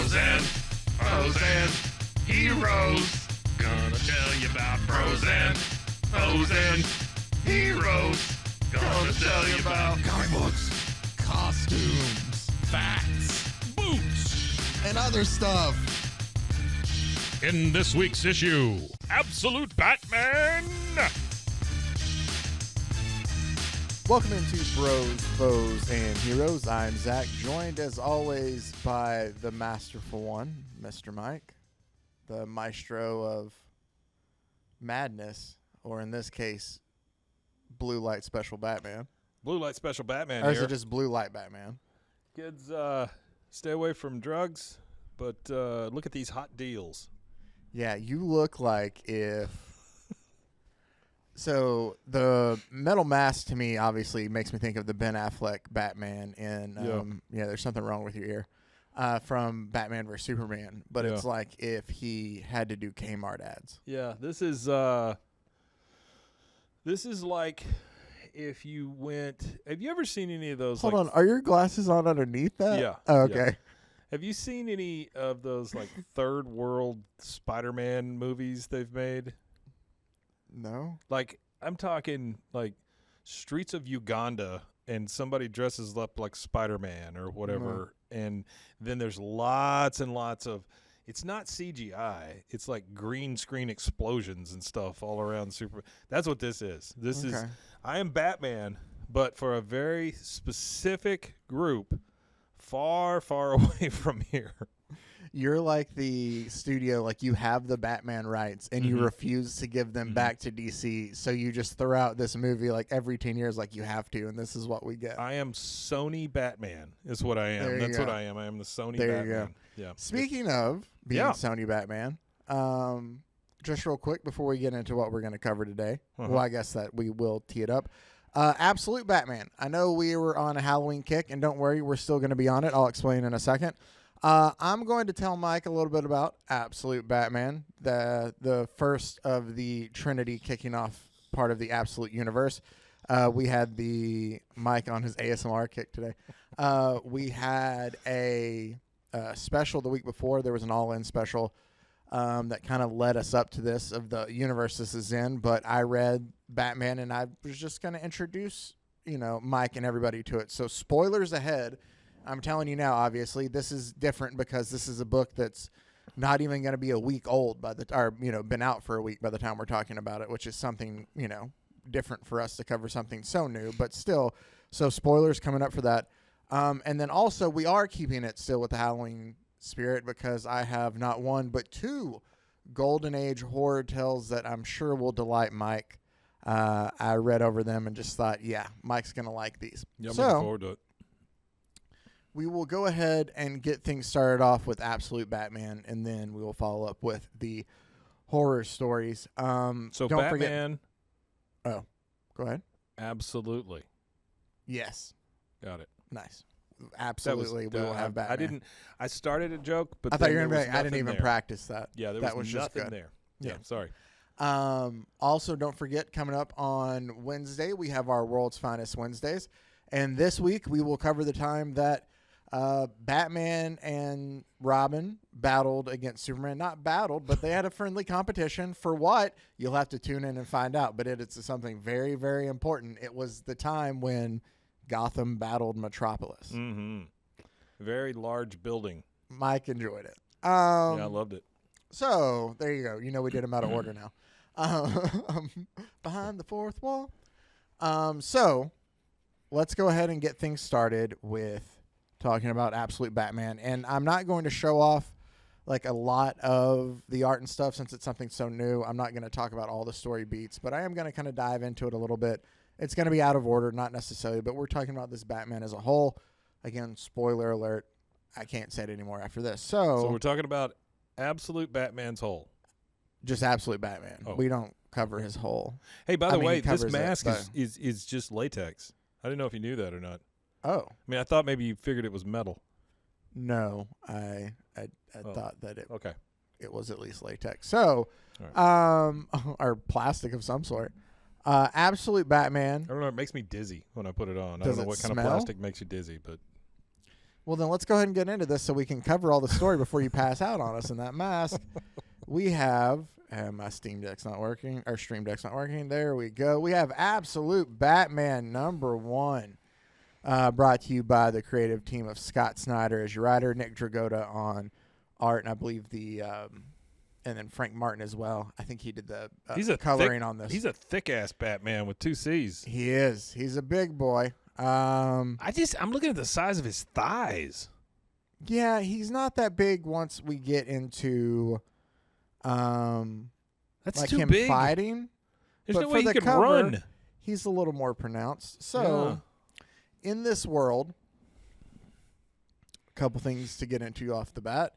bros and heroes. Gonna tell you about bros and heroes. Gonna tell you about comic books, costumes, facts, boots. and other stuff. In this week's issue, Absolute Batman. Welcome into Bros, Foes, and Heroes. I'm Zach, joined as always by the masterful one, Mr. Mike, the maestro of madness, or in this case, Blue Light Special Batman. Blue Light Special Batman Or here. is it just Blue Light Batman? Kids, stay away from drugs, but look at these hot deals. Yeah, you look like if... So the metal mask to me obviously makes me think of the Ben Affleck Batman in There's Something Wrong with Your Ear from Batman vs Superman, but it's like if he had to do Kmart ads. Yeah, this is like if you went. Have you ever seen any of those? Hold on, are your glasses on underneath that? Yeah. Oh, okay. Yeah. Have you seen any of those like third world Spider-Man movies they've made? No. Like, I'm talking like streets of Uganda and somebody dresses up like Spider-Man or whatever. And then there's lots and lots of, it's not CGI. It's like green screen explosions and stuff all around That's what this is. This is, I am Batman, but for a very specific group far, far away from here. You're like the studio, like you have the Batman rights and you refuse to give them back to DC. So you just throw out this movie like every 10 years, like you have to. And this is what we get. I am Sony Batman is what I am. That's what I am. I am the Sony there Batman. You go. Yeah. Speaking of being Sony Batman, just real quick before we get into what we're going to cover today. Well, I guess that we will tee it up. Absolute Batman. I know we were on a Halloween kick, and don't worry, we're still going to be on it. I'll explain in a second. I'm going to tell Mike a little bit about Absolute Batman, the first of the Trinity kicking off part of the Absolute universe. We had the Mike on his ASMR kick today. We had a special the week before. There was an all-in special that kind of led us up to this of the universe this is in. But I read Batman, and I was just going to introduce, Mike and everybody to it. So spoilers ahead. I'm telling you now, obviously, this is different because this is a book that's not even going to be a week old been out for a week by the time we're talking about it, which is something, different for us to cover something so new, but still. So spoilers coming up for that. And then also we are keeping it still with the Halloween spirit because I have not one, but two Golden Age horror tales that I'm sure will delight Mike. I read over them and just thought, Mike's going to like these. Yeah, I'm looking forward to it. We will go ahead and get things started off with Absolute Batman, and then we will follow up with the horror stories. So don't Batman. Oh, go ahead. Absolutely. Yes. Got it. Nice. Absolutely, we will have Batman. I started a joke, but I thought you were going to be like, I nothing didn't even there. practice that. Yeah, there that was just nothing good. there. Yeah, sorry. Also, don't forget, coming up on Wednesday, we have our World's Finest Wednesdays. And this week, we will cover the time that Batman and Robin battled against Superman. Not battled, but they had a friendly competition. For what? You'll have to tune in and find out. But it's something very, very important. It was the time when Gotham battled Metropolis. Mm-hmm. Very large building. Mike enjoyed it. Yeah, I loved it. So, there you go. We did them out of order now. Behind the fourth wall. So, let's go ahead and get things started with talking about Absolute Batman. And I'm not going to show off like a lot of the art and stuff since it's something so new. I'm not going to talk about all the story beats, but I am going to kind of dive into it a little bit. It's going to be out of order, not necessarily, but we're talking about this Batman as a whole. Again, spoiler alert. I can't say it anymore after this. So we're talking about Absolute Batman's whole. Just Absolute Batman. Oh. We don't cover his whole. Hey, by the way, this covers mask it, is just latex. I didn't know if you knew that or not. Oh. I mean, I thought maybe you figured it was metal. No, I thought that Okay. it was at least latex. So, or plastic of some sort. Absolute Batman. I don't know. It makes me dizzy when I put it on. I Does don't know it what kind of smell? plastic makes you dizzy, but Well, then let's go ahead and get into this so we can cover all the story before you pass out on us in that mask. We have, my Steam Deck's not working, or Stream Deck's not working. There we go. We have Absolute Batman #1, brought to you by the creative team of Scott Snyder as your writer, Nick Dragotta on art, and I believe and then Frank Martin as well. I think he did the coloring on this. He's a thick-ass Batman with 2 C's. He is. He's a big boy. I'm looking at the size of his thighs. Yeah, he's not that big once we get into That's like too him big. fighting. There's But no for way he the can cover, run. He's a little more pronounced. So, in this world, a couple things to get into off the bat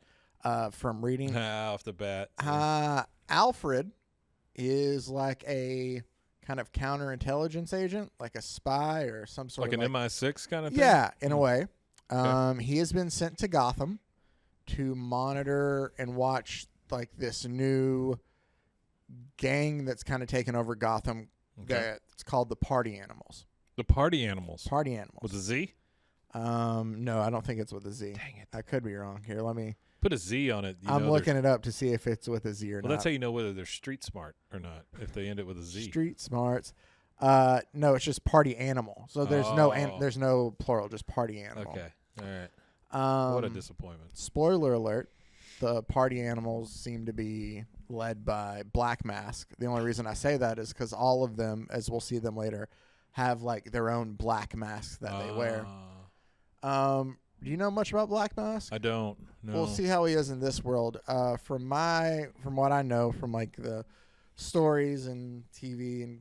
from reading. Off the bat. Alfred is like a kind of counterintelligence agent, like a spy or some sort Like of an MI6 kind of thing? Yeah, in a way. Okay. He has been sent to Gotham to monitor and watch like this new gang that's kind of taken over Gotham. Okay. It's called the Party Animals. The Party Animals. Party Animals. With a Z? No, I don't think it's with a Z. Dang it. I could be wrong. Here, let me. Put a Z on it. I'm looking it up to see if it's with a Z or Well, not. that's how you know whether they're street smart or not, if they end it with a Z. Street smarts. No, it's just Party Animal. So there's there's no plural, just Party Animal. Okay. All right. What a Um, disappointment. Spoiler alert, the Party Animals seem to be led by Black Mask. The only reason I say that is because all of them, as we'll see them later, have like their own black masks that they wear. Do you know much about Black Mask? I don't. No. We'll see how he is in this world. From what I know from like the stories and TV and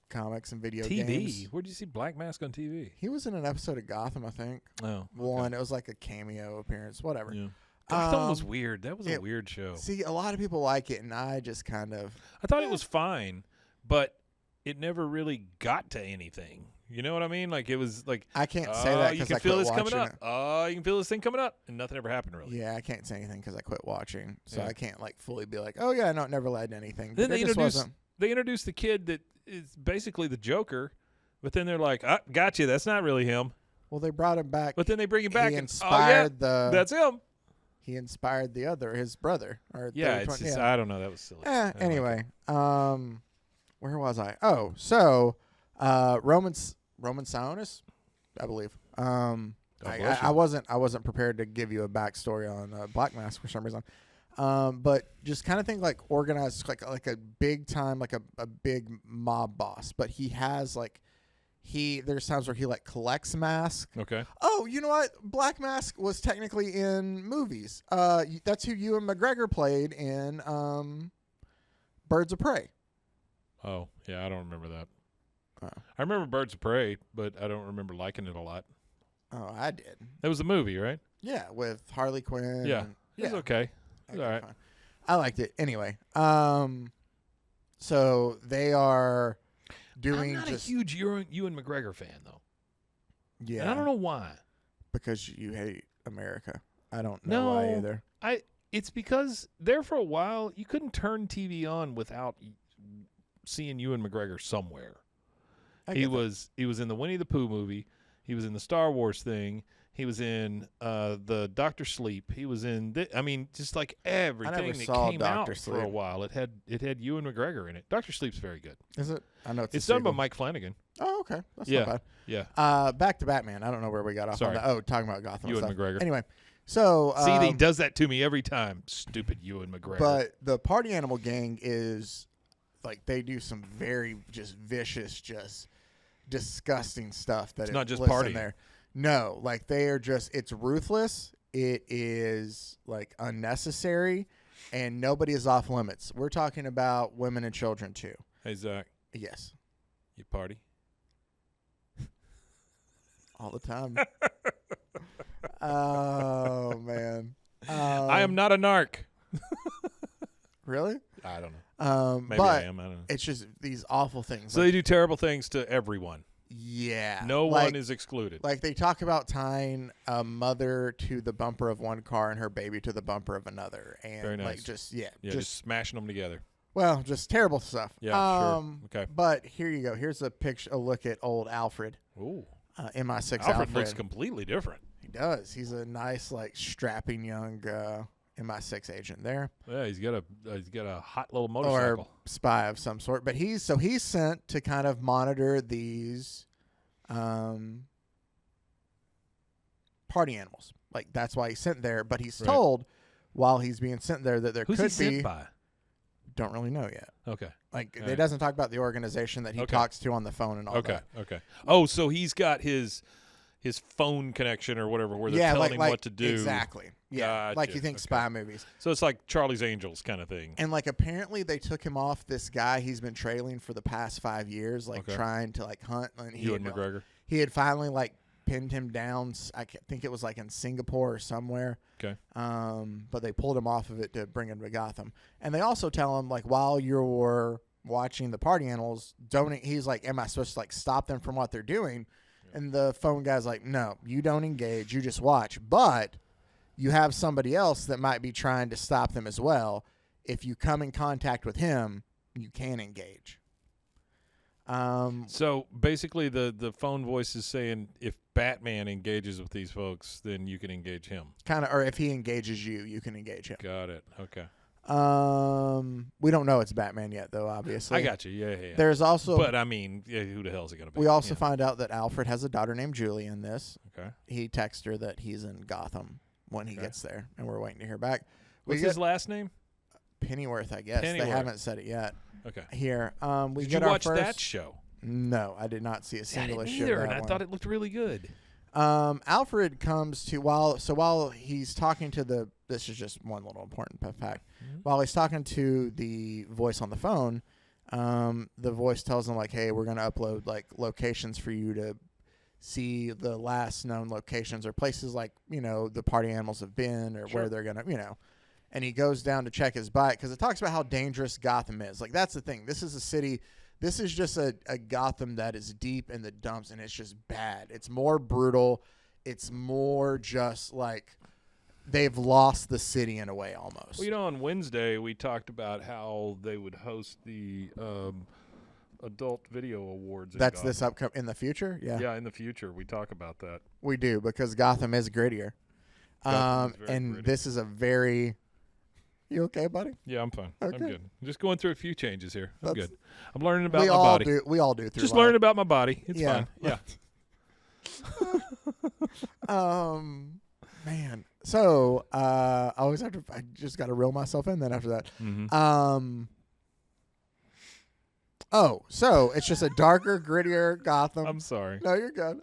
comics and video TV? games. Where'd you see Black Mask on TV? He was in an episode of Gotham, I think. Oh. One, it was like a cameo appearance, whatever. Yeah. Gotham was weird. That was a weird show. See, a lot of people like it, and I just kind of. I thought it was fine, but it never really got to anything. You know what I mean? Like it was like I can't say that you because can I feel quit this coming watching up. it. Oh, you can feel this thing coming up, and nothing ever happened really. Yeah, I can't say anything because I quit watching, so Yeah. I can't like fully be like, oh yeah, no, it never led to anything. Then But it just wasn't. they introduced the kid that is basically the Joker, but then they're like, gotcha, that's not really him. Well, they brought him back. But then they bring him back He and inspired that's him. He inspired his brother. Or Yeah, the it's twin- just yeah. I don't know. That was silly. I don't like Anyway, it. where was I? Oh, so Roman Sionis, I believe. bless I you. wasn't prepared to give you a backstory on Black Mask for some reason. But just kind of think like organized, like a big time, like a big mob boss. But he has like there's times where he like collects masks. Okay. Oh, you know what? Black Mask was technically in movies. That's who Ewan McGregor played in Birds of Prey. Oh, yeah, I don't remember that. Oh. I remember Birds of Prey, but I don't remember liking it a lot. Oh, I did. That was a movie, right? Yeah, with Harley Quinn. Yeah. and- It was okay. It was all right. fine. I liked it. Anyway, so they are doing I'm not just a huge Ewan McGregor fan, though. yeah. And I don't know why. because you hate America. I don't know why No. either. It's because there for a while you couldn't turn TV on without seeing Ewan McGregor somewhere. He was in the Winnie the Pooh movie. He was in the Star Wars thing. He was in the Dr. Sleep. He was in just like everything that saw came Dr. out for Sleep. a while. It had Ewan McGregor in it. Dr. Sleep's very good. Is it? I know it's It's a done by sequel. Mike Flanagan. Oh, okay. That's Yeah. not bad. Yeah. Back to Batman. I don't know where we got off Sorry. on that. Oh, talking about Gotham. Ewan stuff. McGregor. Anyway, so See, he does that to me every time. Stupid Ewan McGregor. but the Party Animal Gang is like they do some very just vicious, just disgusting stuff. That It's not just lists partying. in there. No, like they are just. It's ruthless. It is like unnecessary, and nobody is off limits. We're talking about women and children too. Hey, Zach, Yes, you party? all the time. Oh man, I am not a narc. really. I don't know. Maybe but I am. I don't know. it's just these awful things. So they do terrible things to everyone. Yeah. No like, one is excluded. Like they talk about tying a mother to the bumper of one car and her baby to the bumper of another, and Very nice. like just just smashing them together. well, just terrible stuff. Yeah, sure. Okay. But here you go. Here's a look at old Alfred, Ooh. MI6 Alfred Alfred. looks completely different. He does. He's a nice, like, strapping young MI6 agent there. Yeah, he's got a hot little motorcycle. Or spy of some sort. But he's sent to kind of monitor these party animals. Like, that's why he's sent there. But he's told while he's being sent there that there Who's could he be. sent by? Don't really know yet. Okay. Like, it doesn't talk about the organization that he talks to on the phone and all that. Okay. Oh, so he's got his phone connection or whatever where they're telling him what to do. Exactly. Yeah. Gotcha. Like you think spy movies. So it's like Charlie's Angels kind of thing. And, like, apparently they took him off this guy he's been trailing for the past 5 years, like, trying to, like, hunt. And Ewan McGregor. He had finally, like, pinned him down. I think it was, like, in Singapore or somewhere. Okay. But they pulled him off of it to bring him to Gotham. And they also tell him, like, while you're watching the party animals, he's like, am I supposed to, like, stop them from what they're doing? Yeah. And the phone guy's like, no, you don't engage. You just watch. But you have somebody else that might be trying to stop them as well. If you come in contact with him, you can engage. So basically the phone voice is saying if Batman engages with these folks, then you can engage him. Or if he engages you, you can engage him. Got it. Okay. We don't know it's Batman yet, though, obviously. I got you. Yeah. There's also... But, I mean, who the hell is it going to be? We also find out that Alfred has a daughter named Julie in this. Okay. He texts her that he's in Gotham when he gets there, and we're waiting to hear back. What's his last name? Pennyworth, I guess. Pennyworth. They haven't said it yet. Okay. Here, Did you watch that show? No, I did not see a single issue. Either, and I thought it looked really good. Alfred comes to while he's talking to this is just one little important fact. Mm-hmm. While he's talking to the voice on the phone, the voice tells him, like, hey, we're going to upload, like, locations for you to see the last known locations or places, like, you know, the party animals have been or where they're going to, you know. And he goes down to check his bike because it talks about how dangerous Gotham is. Like, that's the thing. This is a city. This is just a Gotham that is deep in the dumps, and it's just bad. It's more brutal. It's more just like they've lost the city in a way almost. Well, you know, on Wednesday we talked about how they would host the Adult Video Awards. That's this in the future? Yeah. Yeah, in the future. We talk about that. We do, because Gotham is grittier. And gritty. This is a very... You okay, buddy? Yeah, I'm fine. Okay. I'm good. I'm just going through a few changes here. I'm That's, good. I'm learning about my body. We all do. Just learning about my body. It's fine. Yeah. Man. So I always have to. I just got to reel myself in. Then after that. Mm-hmm. Oh, so it's just a darker, grittier Gotham. I'm sorry. No, you're good.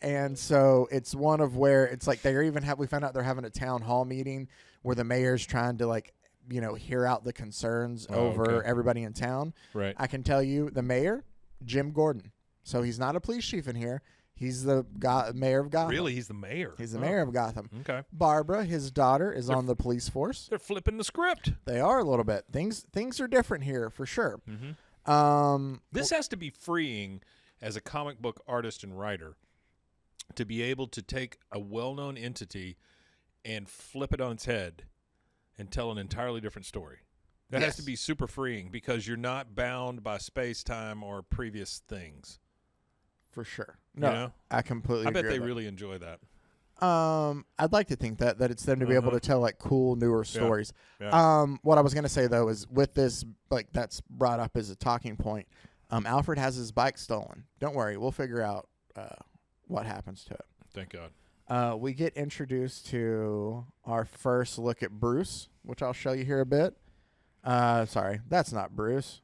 And so it's one of where it's like we found out they're having a town hall meeting where the mayor's trying to, like, you know, hear out the concerns over everybody in town. Right. I can tell you the mayor, Jim Gordon. So he's not a police chief in here. He's the mayor of Gotham. Really? He's the mayor? He's the mayor of Gotham. Okay. Barbara, his daughter, is on the police force. They're flipping the script. They are a little bit. Things are different here for sure. Mm-hmm. This has to be freeing as a comic book artist and writer to be able to take a well-known entity and flip it on its head and tell an entirely different story. That has to be super freeing because you're not bound by space, time, or previous things. For sure. No, you know? I completely agree. I bet they really enjoy that. I'd like to think that it's them to be able to tell, like, cool, newer stories. Yeah. What I was going to say, though, is with this, like, that's brought up as a talking point, Alfred has his bike stolen. Don't worry. We'll figure out what happens to it. Thank God. We get introduced to our first look at Bruce, which I'll show you here a bit. Sorry, that's not Bruce.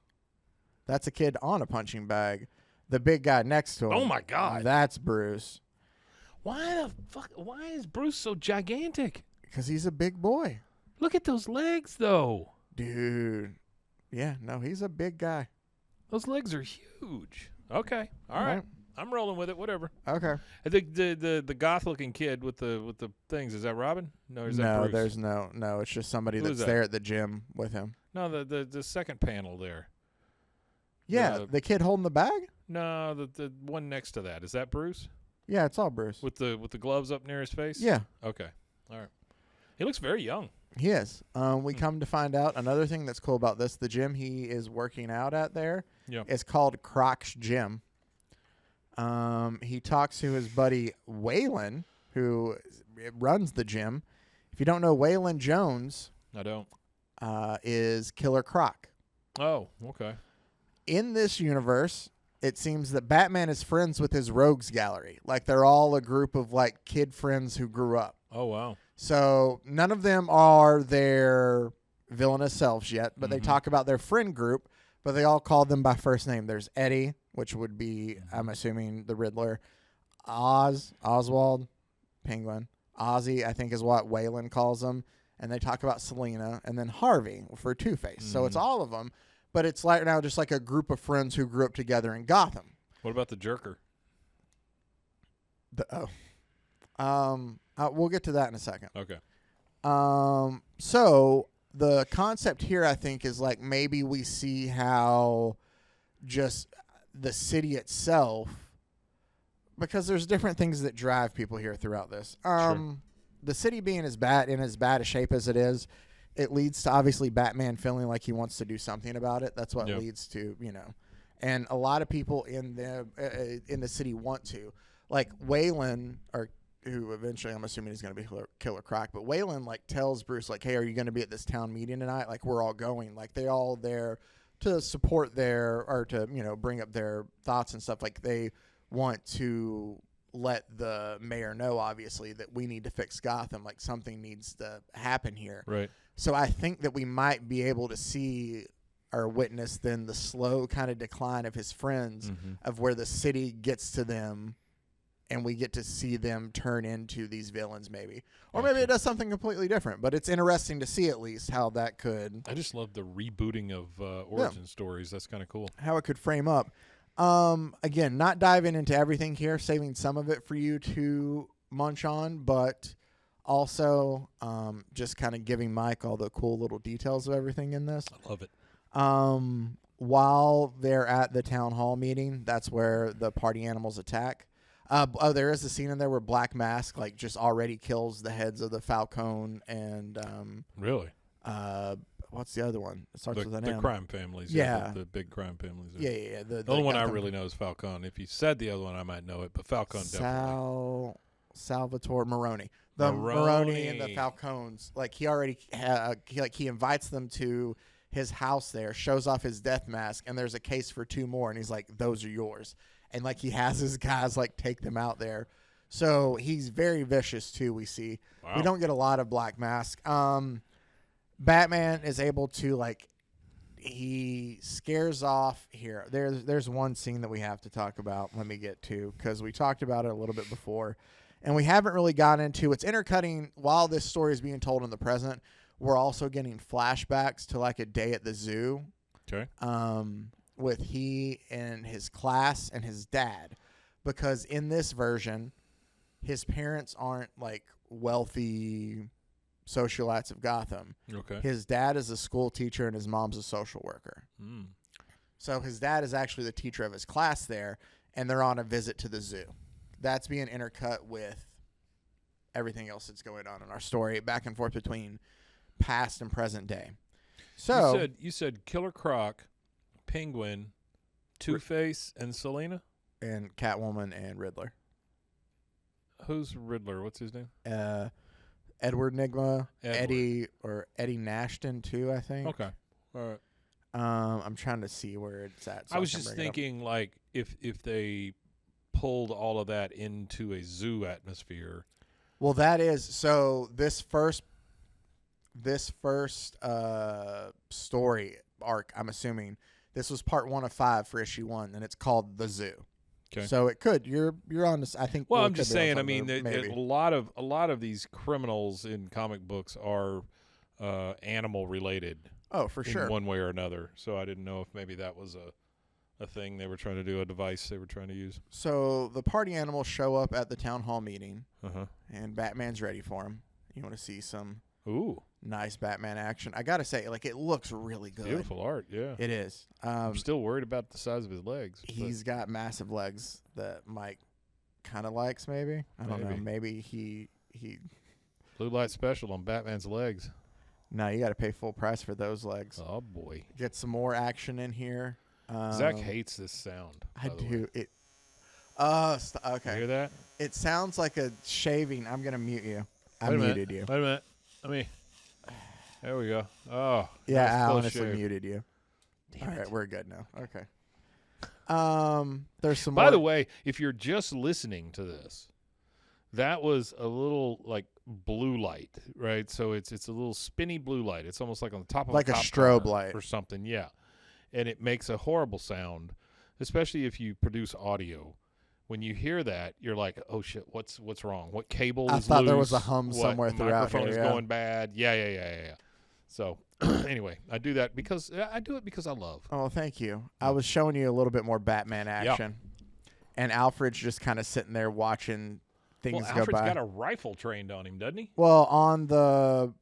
That's a kid on a punching bag. The big guy next to him. Oh, my God. That's Bruce. Why the fuck? Why is Bruce so gigantic? Because he's a big boy. Look at those legs, though. Dude. Yeah, no, he's a big guy. Those legs are huge. Okay. All right. I'm rolling with it. Whatever. Okay. The goth-looking kid with the things, is that Robin? No, is that Bruce? There's no. It's just somebody that's there at the gym with him. No, the second panel there. Yeah, the kid holding the bag? No, the one next to that. Is that Bruce? Yeah, it's all Bruce. With the gloves up near his face? Yeah. Okay. All right. He looks very young. He is. We come to find out another thing that's cool about this, the gym he is working out at there is called Croc's Gym. He talks to his buddy Waylon, who runs the gym. If you don't know, Waylon Jones I don't. is Killer Croc. Oh, okay. In this universe, it seems that Batman is friends with his rogues gallery. Like, they're all a group of, like, kid friends who grew up. Oh, wow. So none of them are their villainous selves yet, but they talk about their friend group, but they all call them by first name. There's Eddie, which would be, I'm assuming, the Riddler. Oswald, Penguin. Ozzy, I think, is what Waylon calls him. And they talk about Selina. And then Harvey for Two-Face. So it's all of them. But it's like now just like a group of friends who grew up together in Gotham. What about the Jerker? We'll get to that in a second. Okay. So the concept here, I think, is like maybe we see how just the city itself, because there's different things that drive people here throughout this. Sure. The city being in as bad a shape as it is, it leads to obviously Batman feeling like he wants to do something about it. That's what leads to, and a lot of people in the city want to, like Waylon, or who eventually I'm assuming is going to be Killer Croc, but Waylon like tells Bruce like, hey, are you going to be at this town meeting tonight? Like, we're all going. Like, they all there to support or to bring up their thoughts and stuff. Like, they want to let the mayor know, obviously, that we need to fix Gotham. Like, something needs to happen here. Right. So I think that we might be able to see or witness then the slow kind of decline of his friends, of where the city gets to them and we get to see them turn into these villains maybe. Or maybe it does something completely different. But it's interesting to see at least how that could. I just love the rebooting of origin stories. That's kind of cool. How it could frame up. Again, not diving into everything here, saving some of it for you to munch on, but also just kind of giving Mike all the cool little details of everything in this. I love it. While they're at the town hall meeting, that's where the party animals attack. There is a scene in there where Black Mask like just already kills the heads of the Falcone and really. What's the other one? It starts with an M. The crime families. Yeah. The big crime families. Yeah. The only one I really know is Falcone. If you said the other one, I might know it, but Falcone definitely. Salvatore Maroni. The Maroni and the Falcones. Like, he already he invites them to his house there, shows off his death mask, and there's a case for 2 more, and he's like, those are yours. And like, he has his guys like take them out there. So he's very vicious too, we see. Wow. We don't get a lot of Black Mask. Batman is able to like, he scares off here. There's one scene that we have to talk about. Let me get to, because we talked about it a little bit before, and we haven't really gotten into. It's intercutting while this story is being told in the present. We're also getting flashbacks to like a day at the zoo. Okay. With he and his class and his dad, because in this version, his parents aren't like wealthy socialites of Gotham. Okay. His dad is a school teacher and his mom's a social worker. So his dad is actually the teacher of his class there, and they're on a visit to the zoo. That's being intercut with everything else that's going on in our story, back and forth between past and present day. So you said Killer Croc, Penguin, Two-Face, and Selina? And Catwoman and Riddler. Who's Riddler? What's his name? Edward Nygma, Eddie Nashton too, I think. Okay. All right. I'm trying to see where it's at. So I was just thinking, like, if they pulled all of that into a zoo atmosphere. Well, that is so. This first story arc, I'm assuming this was part 1 of 5 for issue 1, and it's called The Zoo. Okay. So it could. You're on this. I think. Well, I'm just saying. I mean, a lot of these criminals in comic books are animal related. Oh, for sure. In one way or another. So I didn't know if maybe that was a thing they were trying to do, a device they were trying to use. So the party animals show up at the town hall meeting, and Batman's ready for them. You want to see some nice Batman action? I gotta say, like, it looks really good. Beautiful art, yeah. It is. I'm still worried about the size of his legs. He's got massive legs that Mike kind of likes. Maybe I don't know. Maybe he. Blue light special on Batman's legs. No, you got to pay full price for those legs. Oh boy! Get some more action in here. Zach hates this sound. I do. Okay. You hear that? It sounds like a shaving. I'm gonna mute you. I Wait a muted minute. you. Wait a minute. Let me. There we go. Oh, Yeah, nice I close honestly shave. muted you. Damn All it. right, we're good now. Okay. There's some. By more. the way, if you're just listening to this, that was a little like blue light, right? So it's a little spinny blue light. It's almost like on the top of Like a cop strobe car light. or something. Yeah, and it makes a horrible sound, especially if you produce audio. When you hear that, you're like, "Oh shit, what's wrong? What cable I is thought loose? there was a hum What somewhere throughout microphone here, is yeah. going bad." Yeah. So anyway, I do that because I do it because I love. Oh, thank you. I was showing you a little bit more Batman action, and Alfred's just kind of sitting there watching things Well, go Alfred's by. got a rifle trained on him, doesn't he? Well,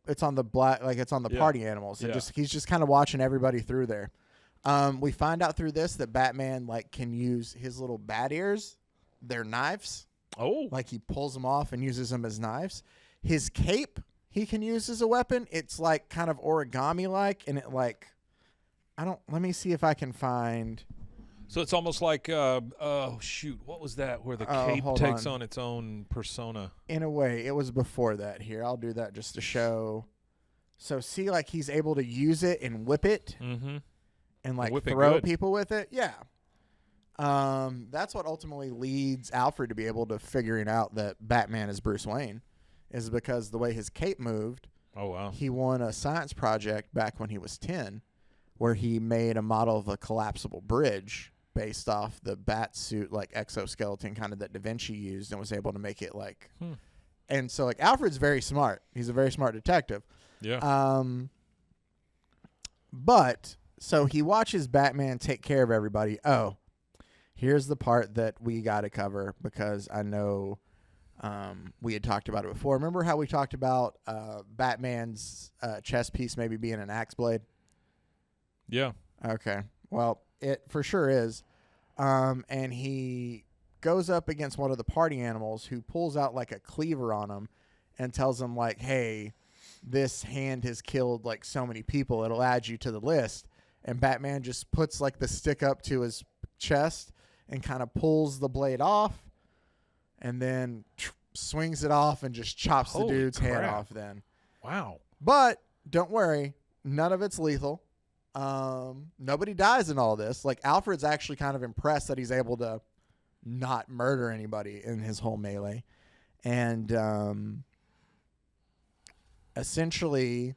it's on the black, like it's on the Yeah. party animals, and Yeah. he's just kind of watching everybody through there. We find out through this that Batman can use his little bat ears, they're knives. Oh, Like he pulls them off and uses them as knives. His cape he can use as a weapon. It's like kind of origami like, and let me see if I can find. so it's almost like what was that? Where the cape hold takes on. on its own persona. In a way, it was before that. Here, I'll do that just to show. So see, like he's able to use it and whip it Mm-hmm. and like Whip it throw good. people with it. Yeah. That's what ultimately leads Alfred to be able to figuring out that Batman is Bruce Wayne, is because the way his cape moved. Oh wow. He won a science project back when he was 10 where he made a model of a collapsible bridge based off the bat suit, like exoskeleton kind of that Da Vinci used, and was able to make it like. And so like Alfred's very smart. He's a very smart detective. Yeah. But so he watches Batman take care of everybody. Oh, here's the part that we got to cover because I know we had talked about it before. Remember how we talked about Batman's chest piece maybe being an axe blade? Yeah. Okay. Well, it for sure is. And he goes up against one of the party animals who pulls out like a cleaver on him and tells him like, hey, this hand has killed like so many people. It'll add you to the list. And Batman just puts like the stick up to his chest and kind of pulls the blade off and then swings it off and just chops the Holy dude's head crap. off then. Wow. But don't worry, none of it's lethal. Nobody dies in all this. Like Alfred's actually kind of impressed that he's able to not murder anybody in his whole melee. And essentially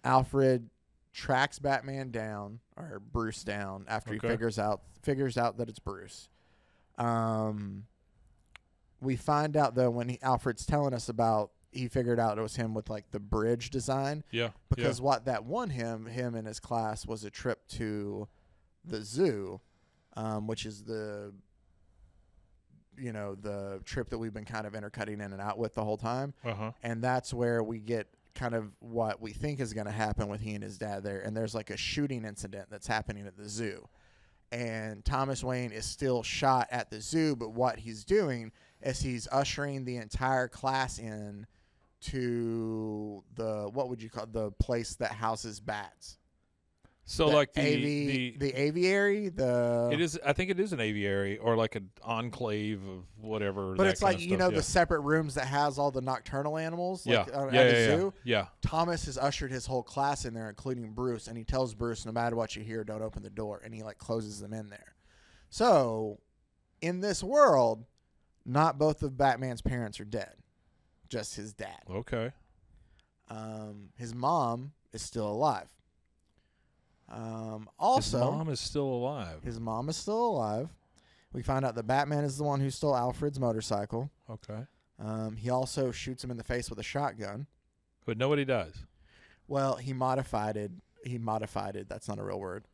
Alfred tracks Batman down or Bruce down after he figures out that it's Bruce. We find out though when Alfred's telling us about he figured out it was him with like the bridge design. Yeah. Because what that won him and his class was a trip to the zoo, which is the trip that we've been kind of intercutting in and out with the whole time. Uh-huh. And that's where we get kind of what we think is going to happen with he and his dad there. And there's like a shooting incident that's happening at the zoo. And Thomas Wayne is still shot at the zoo, but what he's doing is he's ushering the entire class in to the place that houses bats. So like the aviary, it is. I think it is an aviary or like an enclave of whatever. But that it's kind like of stuff, the separate rooms that has all the nocturnal animals. Yeah. Like, at Yeah. the zoo. Yeah. Thomas has ushered his whole class in there, including Bruce, and he tells Bruce, no matter what you hear, don't open the door, and he like closes them in there. So, in this world, not both of Batman's parents are dead, just his dad. Okay. His mom is still alive. Also, his mom is still alive. His mom is still alive. We find out that Batman is the one who stole Alfred's motorcycle. Okay. He also shoots him in the face with a shotgun. But nobody does. Well, he modified it. That's not a real word.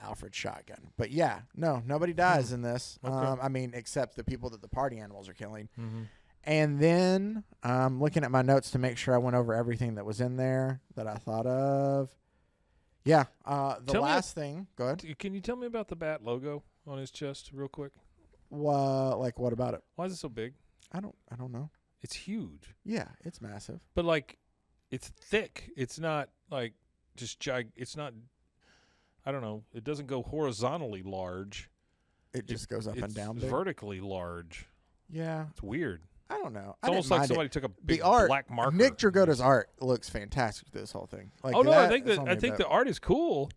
Alfred's shotgun. But yeah, no, nobody dies in this. Okay. Except the people that the party animals are killing. Mm-hmm. And then I'm looking at my notes to make sure I went over everything that was in there that I thought of. Yeah. The last thing. Go ahead. Can you tell me about the bat logo on his chest real quick? What about it? Why is it so big? I don't know. It's huge. Yeah, it's massive. But like, it's thick. It's not like just it's not. I don't know. It doesn't go horizontally large. it just goes up and down. It's big. vertically large. Yeah, It's weird. I don't know. It's almost like somebody took a big the art. black marker. Nick Dragotta's art looks fantastic through this whole thing. Like Oh no, that, I think the art is cool.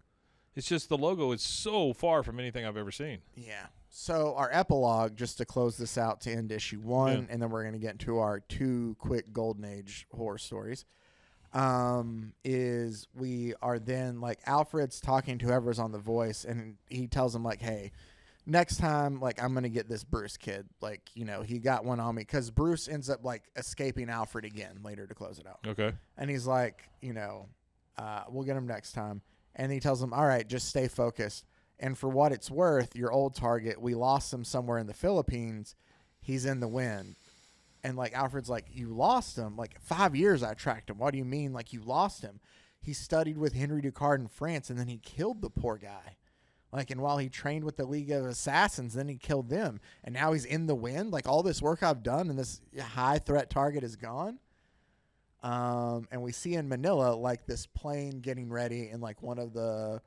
It's just the logo is so far from anything I've ever seen. Yeah. So our epilogue, just to close this out to end issue 1, and then we're going to get into our 2 quick Golden Age horror stories, is we are then, like, Alfred's talking to whoever's on The Voice, and he tells him, like, hey, next time, like, I'm going to get this Bruce kid. Like, you know, he got one on me. Because Bruce ends up, like, escaping Alfred again later to close it out. Okay. And he's like, you know, we'll get him next time. And he tells him, all right, just stay focused. And for what it's worth, your old target, we lost him somewhere in the Philippines. He's in the wind. And, like, Alfred's like, you lost him? Like, 5 years I tracked him. What do you mean, like, you lost him? He studied with Henry Ducard in France, and then he killed the poor guy. Like, and while he trained with the League of Assassins, then he killed them. And now he's in the wind? Like, all this work I've done and this high-threat target is gone? And we see in Manila, like, this plane getting ready, and, like, one of the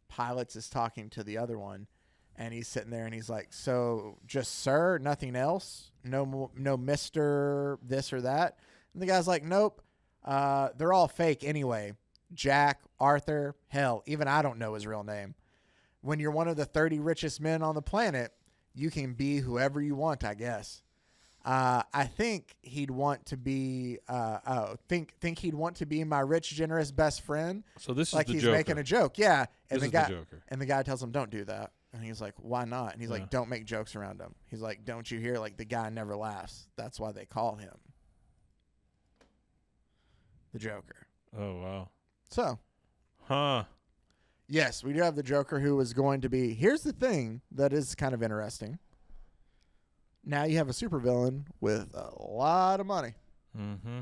pilots is talking to the other one, and he's sitting there, and he's like, so just sir, nothing else? No Mr. this or that? And the guy's like, nope. They're all fake anyway. Jack, Arthur, hell, even I don't know his real name. When you're one of the 30 richest men on the planet, you can be whoever you want, I guess. I think he'd want to be. Think he'd want to be my rich, generous best friend. So this like is the he's Joker. making a joke, yeah. And This the is guy the Joker. and the guy tells him, "Don't do that." And he's like, "Why not?" And he's Yeah. like, "Don't make jokes around him." He's like, "Don't you hear? Like the guy never laughs. That's why they call him the Joker." Oh wow. So, Yes, we do have the Joker, who is going to be. Here's the thing that is kind of interesting. Now you have a supervillain with a lot of money. Mm-hmm.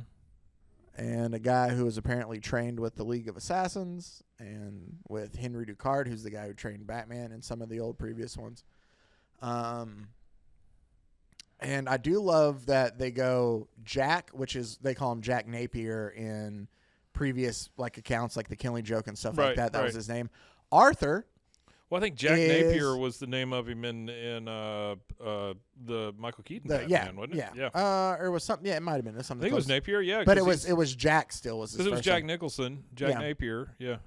And a guy who is apparently trained with the League of Assassins and with Henry Ducard, who's the guy who trained Batman in some of the old previous ones. And I do love that they go Jack, which is, they call him Jack Napier in previous like accounts, like the Killing Joke and stuff like that. That was his name. Arthur. Well, I think Jack Napier was the name of him in the Michael Keaton Batman, wasn't it? Yeah. Or was something. Yeah, it might have been something. I think it was Napier. Yeah, but it was Jack still was his because it was first Jack name. Nicholson, Jack Napier. Yeah.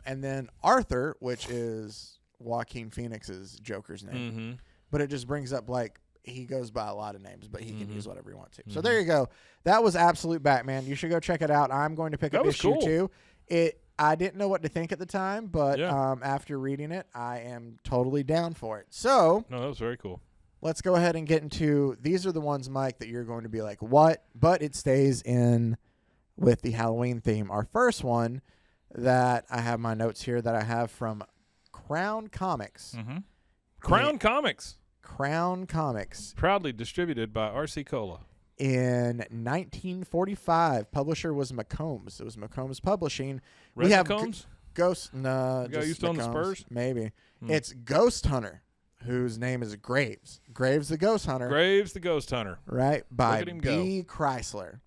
And then Arthur, which is Joaquin Phoenix's Joker's name, Mm-hmm. but it just brings up like he goes by a lot of names, but he can use whatever he wants to. So Mm-hmm. there you go. That was Absolute Batman. You should go check it out. I'm going to pick up issue 2. I didn't know what to think at the time, but after reading it, I am totally down for it. So No, that was very cool. let's go ahead and get into, these are the ones, Mike, that you're going to be like, what? But it stays in with the Halloween theme. Our first one that I have my notes here that I have from Crown Comics. Mm-hmm. Crown Comics. Crown Comics. Proudly distributed by R.C. Cola. In 1945, publisher was McCombs. It was McCombs Publishing. Red we have McCombs? Ghost. No, The guy just used to own the McCombs, Spurs? Maybe. It's Ghost Hunter, whose name is Graves. Graves the Ghost Hunter. Graves the Ghost Hunter. Right, by at him B. Chrysler.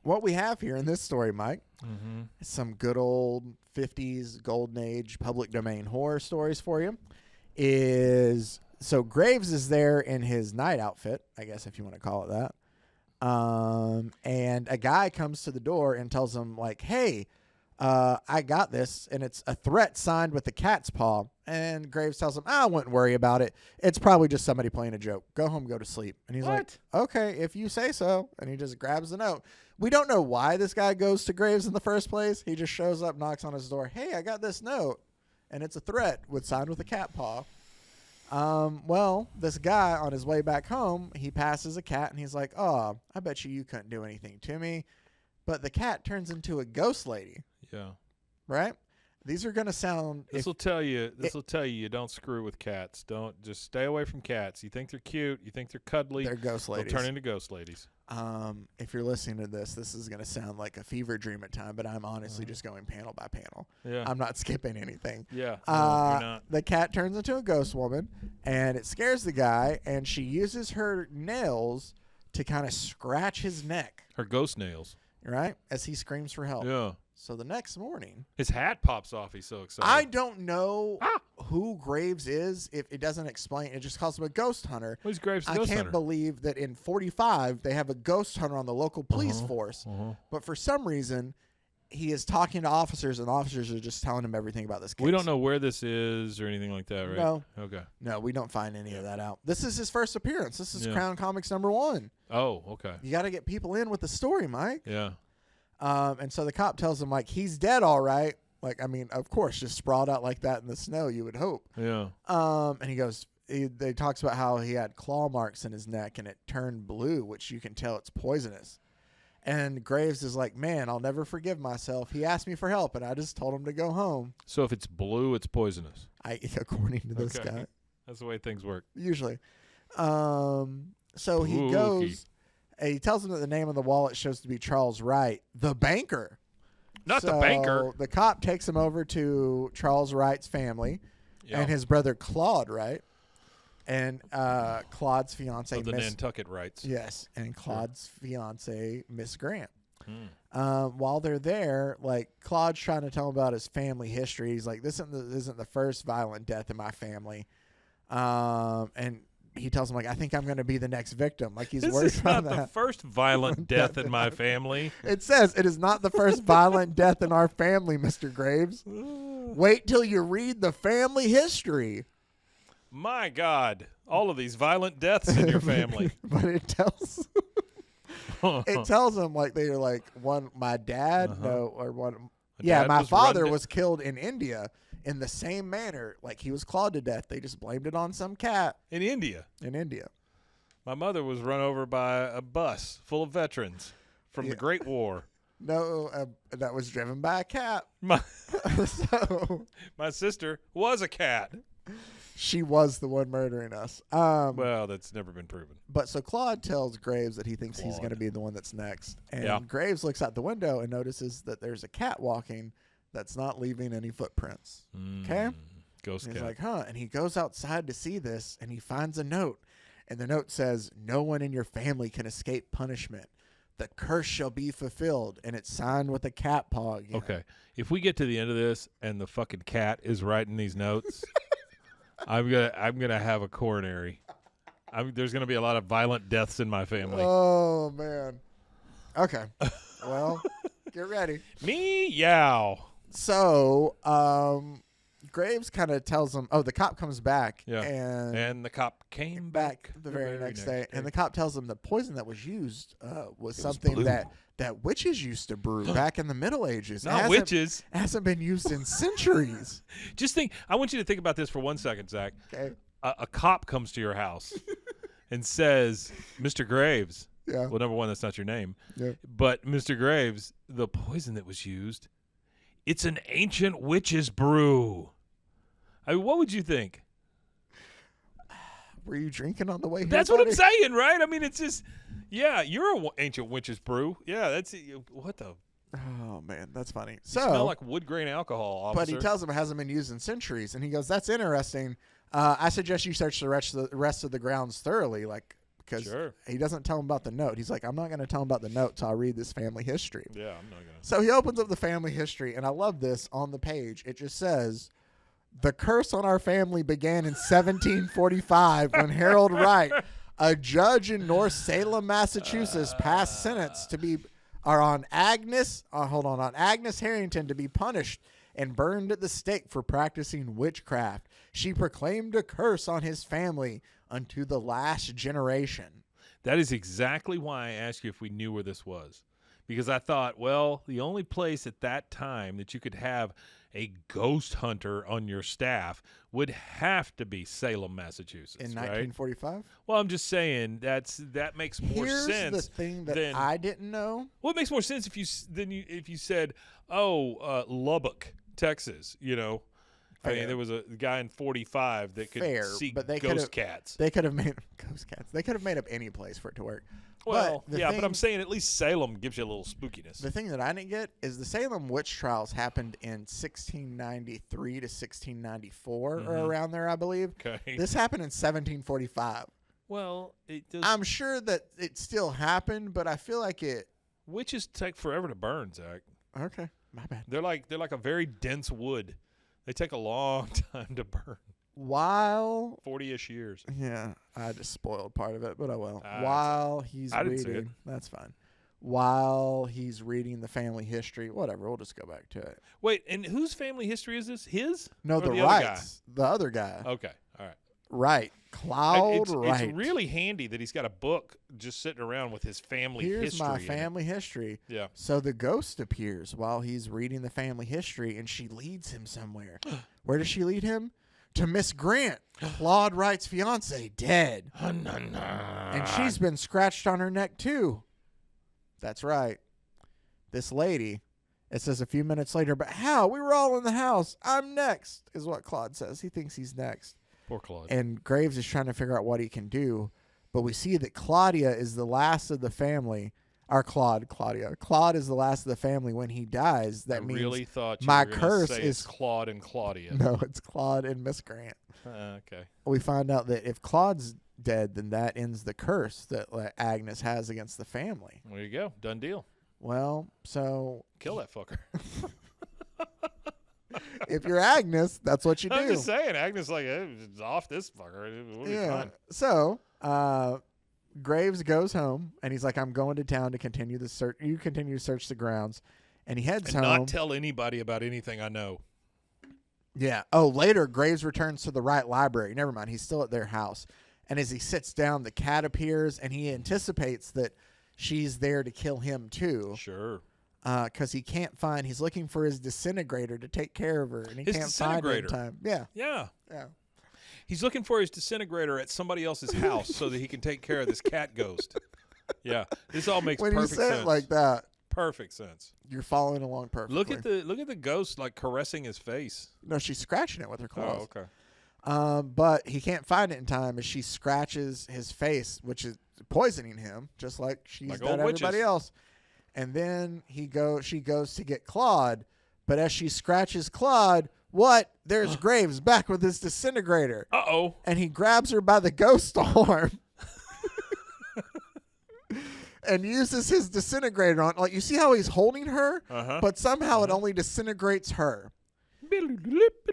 What we have here in this story, Mike, is some good old 50s golden age public domain horror stories for you. So Graves is there in his night outfit, I guess if you want to call it that. And a guy comes to the door and tells him, like, hey, I got this, and it's a threat signed with the cat's paw. And Graves tells him, I wouldn't worry about it. It's probably just somebody playing a joke. Go home, go to sleep. And he's like, okay, if you say so. And he just grabs the note. We don't know why this guy goes to Graves in the first place. He just shows up, knocks on his door. Hey, I got this note. And it's a threat signed with a cat paw. Well, this guy on his way back home, he passes a cat and he's like, oh, I bet you couldn't do anything to me. But the cat turns into a ghost lady. Yeah. Right? These are going to sound... This will tell you you don't screw with cats. Don't just stay away from cats. You think they're cute, you think they're cuddly. They're ghost ladies. They'll turn into ghost ladies. If you're listening to this is going to sound like a fever dream at time, but I'm honestly just going panel by panel. Yeah. I'm not skipping anything. Yeah. No, you're not. The cat turns into a ghost woman, and it scares the guy, and she uses her nails to kind of scratch his neck, Her ghost nails. right, as he screams for help. Yeah. So the next morning, His hat pops off. He's so excited. I don't know who Graves is. If it doesn't explain, it just calls him a ghost hunter. Who's Graves' I ghost can't hunter? believe that in 45 they have a ghost hunter on the local police force, but for some reason he is talking to officers, and officers are just telling him everything about this case. We don't know where this is or anything like that, right? No. Okay. No, we don't find any of that out. This is his first appearance. This is Yeah. Crown Comics #1. Oh, okay. You got to get people in with the story, Mike. Yeah. And so the cop tells him, like, he's dead, all right. Like, I mean, of course, just sprawled out like that in the snow, you would hope. Yeah. And he goes, they talks about how he had claw marks in his neck and it turned blue, which you can tell it's poisonous. And Graves is like, man, I'll never forgive myself. He asked me for help, and I just told him to go home. So if it's blue, it's poisonous. According to this Okay. guy, That's the way things work. usually. So he Spooky. goes, and he tells him that the name on the wallet shows to be Charles Wright, the banker. Not the banker. The cop takes him over to Charles Wright's family Yeah. and his brother Claude Wright and Claude's fiance Of the Miss. Nantucket rights. Yes, and Claude's fiance Miss Grant. Hmm. While they're there, like Claude's trying to tell him about his family history. He's like, "This isn't the first violent death in my family," and he tells him like, "I think I'm going to be the next victim." Like he's This worried is about not the that. first violent death in my family. It says it is not the first violent death in our family, Mr. Graves. Wait till you read the family history. My God. All of these violent deaths in your family. But it tells him like they're like my dad dad my was father run- was killed in India in the same manner, like he was clawed to death. They just blamed it on some cat In India. in India. My mother was run over by a bus full of veterans from the Great War. No, that was driven by a cat. My, So my sister was a cat. she was the one murdering us. Well, that's never been proven. But so Claude tells Graves that he thinks he's Claude. going to be the one that's next. And Yeah. Graves looks out the window and notices that there's a cat walking that's not leaving any footprints. Okay? Ghost And cat. he's like, huh? And he goes outside to see this, and he finds a note. And the note says, no one in your family can escape punishment. The curse shall be fulfilled. And it's signed with a cat paw again. Okay. If we get to the end of this and the fucking cat is writing these notes, I'm gonna have a coronary. There's gonna be a lot of violent deaths in my family. Oh, man. Okay. Well, get ready. Meow. So, Graves kind of tells him, the cop comes back. Yeah. And the cop came back the very next day. And the cop tells him the poison that was used was something blue. that witches used to brew back in the Middle Ages. It Not hasn't- witches. Hasn't been used in centuries. Just think. I want you to think about this for 1 second, Zach. Okay. A cop comes to your house and says, "Mr. Graves." Yeah. Well, number one, that's not your name. Yeah. But Mr. Graves, the poison that was used, it's an ancient witch's brew. I mean, what would you think? Were you drinking on the way here? That's what I'm buddy? saying, right? I mean, it's just, yeah, you're an ancient witch's brew. Yeah, that's what the. Oh, man. That's funny. You So, smell like wood grain alcohol, officer. but he tells him it hasn't been used in centuries. And he goes, that's interesting. I suggest you search the rest of the grounds thoroughly, like, because Sure. he doesn't tell him about the note. He's like, I'm not going to tell him about the note till I read this family history. Yeah, I'm not gonna. So he opens up the family history, and I love this on the page. It just says, the curse on our family began in 1745 when Harold Wright, a judge in North Salem, Massachusetts, passed sentence to be, on Agnes Harrington to be punished and burned at the stake for practicing witchcraft. She proclaimed a curse on his family unto the last generation. That is exactly why I asked you if we knew where this was. Because I thought, well, the only place at that time that you could have a ghost hunter on your staff would have to be Salem, Massachusetts, In right? 1945? Well, I'm just saying that makes more Here's sense. the thing that than, I didn't know. well, it makes more sense if you said, Lubbock, Texas. You know, I mean, Fair. there was a guy in 45 that could Fair, see but they ghost could've- cats. They could have made ghost cats. They could have made up any place for it to work. Well, but yeah, thing, but I'm saying at least Salem gives you a little spookiness. the thing that I didn't get is the Salem witch trials happened in 1693 to 1694 or around there, I believe. Okay. This happened in 1745. Well, it does. I'm sure that it still happened, but I feel like it. Witches take forever to burn, Zach. Okay. My bad. They're like a very dense wood. They take a long time to burn. While 40-ish years. Yeah, I just spoiled part of it, but oh well. Ah, While he's I didn't see it. reading, that's fine. While he's reading the family history, whatever, we'll just go back to it. Wait, and whose family history is this? His? No, Or the the other Wrights, the other guy. Okay, all right. Right, Cloud Wright. It's really handy that he's got a book just sitting around with his family history. Here's my in it. family history. Yeah. So the ghost appears while he's reading the family history, and she leads him somewhere. Where does she lead him? To Miss Grant, Claude Wright's fiance, dead. And she's been scratched on her neck, too. That's right. This lady, it says a few minutes later, but how? We were all in the house. I'm next, is what Claude says. He thinks he's next. Poor Claude. And Graves is trying to figure out what he can do. But we see that Claudia is the last of the family. Claudia. Claude is the last of the family when he dies. That means really thought you my were gonna curse say is it's Claude and Claudia. No, it's Claude and Miss Grant. Okay. We find out that if Claude's dead, then that ends the curse that Agnes has against the family. There you go. Done deal. Well, so Kill that fucker. if you're Agnes, that's what you do. I'm just saying. Agnes like, hey, it's off this fucker. We'll be fine. So, Graves goes home, and he's like, I'm going to town to continue the search. You continue to search the grounds. And he heads And home. not tell anybody about anything I know. Yeah. Oh, later, Graves returns to the Wright library. Never mind. He's still at their house. And as he sits down, the cat appears, and he anticipates that she's there to kill him, too. Sure. Because he's looking for his disintegrator to take care of her, and he His can't find it in disintegrator? time. Yeah. Yeah. Yeah. He's looking for his disintegrator at somebody else's house so that he can take care of this cat ghost. Yeah. This all makes When you perfect say sense. it like that, Perfect sense. you're following along perfectly. Look at the ghost like caressing his face. No, she's scratching it with her claws. Oh, okay. But he can't find it in time as she scratches his face, which is poisoning him, just like she's Like done old everybody witches. else. And then she goes to get Claude, but as she scratches Claude, what? There's Graves back with his disintegrator. Uh-oh. And he grabs her by the ghost arm and uses his disintegrator on. Like, you see how he's holding her, but somehow it only disintegrates her.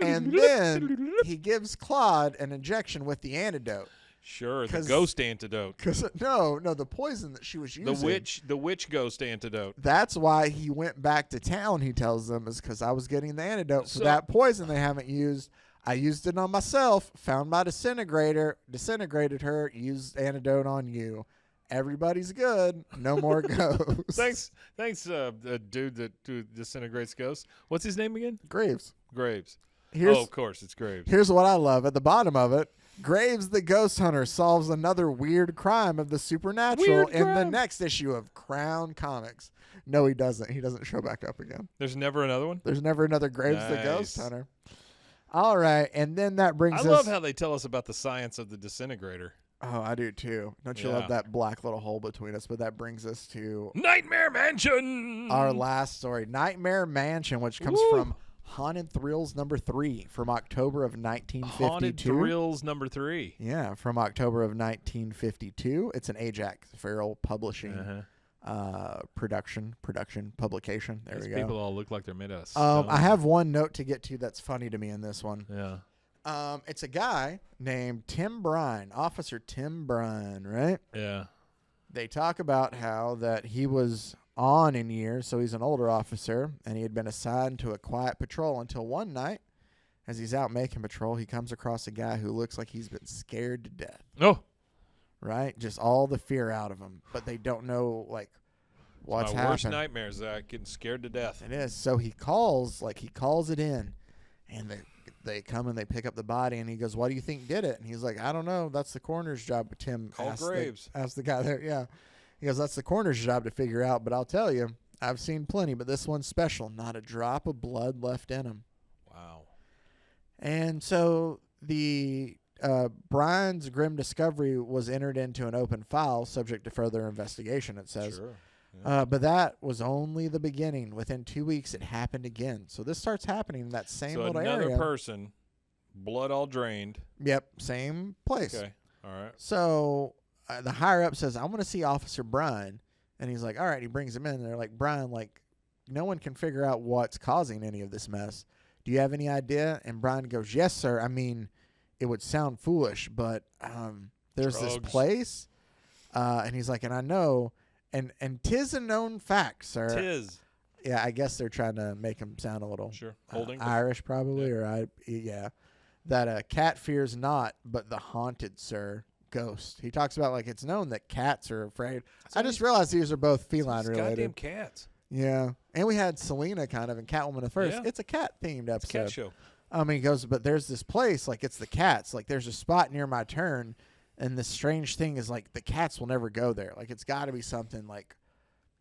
And then he gives Claude an injection with the antidote. Sure, the ghost antidote. No, the poison that she was using. The witch ghost antidote. That's why he went back to town, he tells them, is because I was getting the antidote for that poison they haven't used. I used it on myself, found my disintegrator, disintegrated her, used antidote on you. Everybody's good. No more ghosts. Thanks, the dude that disintegrates ghosts. What's his name again? Graves. Of course, it's Graves. Here's what I love. At the bottom of it, Graves the Ghost Hunter solves another weird crime of the supernatural in the next issue of Crown Comics. No, he doesn't. He doesn't show back up again. There's never another one? There's never another Graves the Ghost Hunter. All right, and then that brings us... I love how they tell us about the science of the disintegrator. Oh, I do too. Don't you love that black little hole between us? But that brings us to... Nightmare Mansion! Our last story, Nightmare Mansion, which comes from... Haunted Thrills #3 from October of 1952. Haunted Thrills #3. Yeah, from October of 1952. It's an Ajax-Farrell publishing production publication. There These we go. people all look like they're made out of stone. I have one note to get to that's funny to me in this one. Yeah. It's a guy named Tim Brine, Officer Tim Brine, right? Yeah. They talk about how that he was on in years, so he's an older officer, and he had been assigned to a quiet patrol until one night, as he's out making patrol, he comes across a guy who looks like he's been scared to death. Oh. Right? Just all the fear out of him, but they don't know, like, what's happening. My worst nightmare is that getting scared to death. It is. So he calls it in, and they come and they pick up the body, and he goes, what do you think did it? And he's like, I don't know. That's the coroner's job. But Tim asked the guy there. Yeah. He goes, that's the coroner's job to figure out. But I'll tell you, I've seen plenty, but this one's special. Not a drop of blood left in him. Wow. And so the Brian's grim discovery was entered into an open file subject to further investigation, it says. Sure. Yeah. But that was only the beginning. Within 2 weeks, it happened again. So this starts happening in that same little area. So another person, blood all drained. Yep, same place. Okay, all right. So the higher up says, I want to see Officer Brian. And he's like, all right, he brings him in. And they're like, Brian, like, no one can figure out what's causing any of this mess. Do you have any idea? And Brian goes, yes, sir. I mean, it would sound foolish, but there's this place. And he's like, and I know, and 'tis a known fact, sir. 'Tis. Yeah, I guess they're trying to make him sound a little Irish, probably, that a cat fears not, but the haunted, sir, ghost. He talks about like it's known that cats are afraid. I just realized these are both feline related. Goddamn cats. Yeah, and we had Selena kind of in Catwoman at first. Yeah. It's a cat themed episode. Cat show. He goes, but there's this place like it's the cats. Like there's a spot near my turn, and the strange thing is like the cats will never go there. Like it's got to be something like